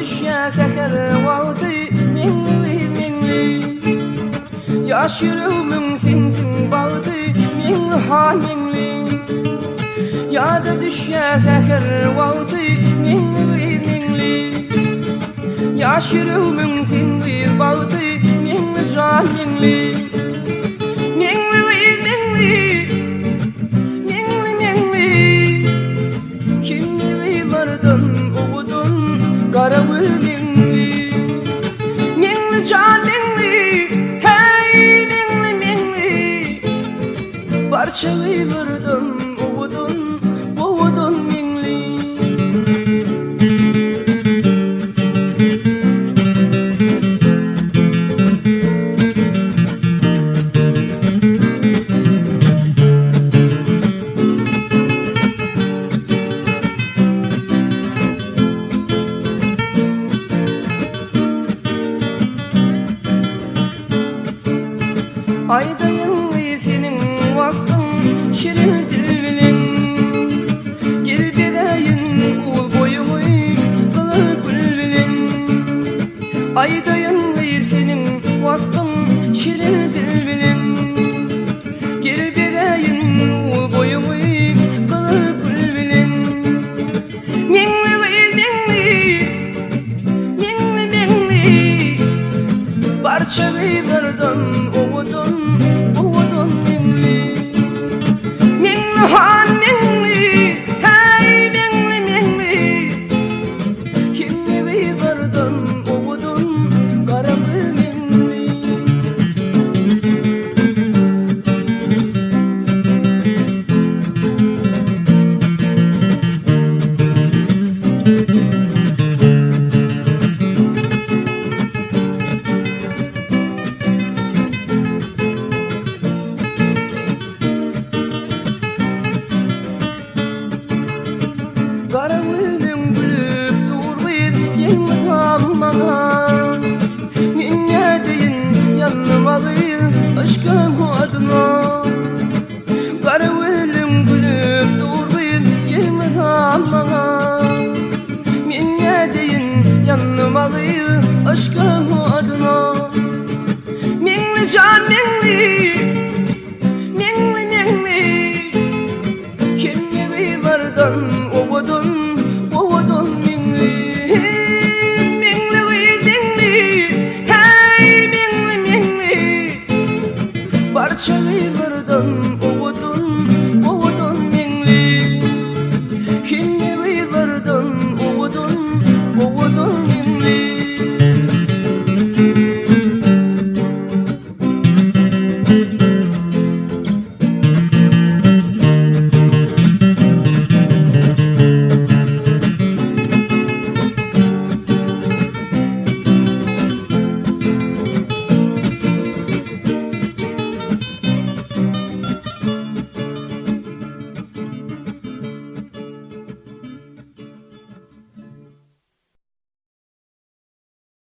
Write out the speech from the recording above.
düşe seher vakti minli yaş yüreğimin sensin bağdı minli ya da düşe seher vakti minli yaş yüreğimin sensin bağdı minli Karalı minli, minli can minli, hey minli, parçalılardan ovudun minli. Aydayın senin vasfın şirin dilin Gelbedeyin ul boyumu kılır gülün Aydayın senin vasfın şirin dilin Gelbedeyin ul boyumu kılır gülün Minli parçalılardan ovudun minli minhan minli hey minli kimli veydardan ovudun karalı minli Karanlığın gülüp durmayın yeni tamamına Minne deyin yanıma kıyın aşkım adına Karanlığın gülüp durmayın yeni tamamına Minne deyin yanıma kıyın aşkım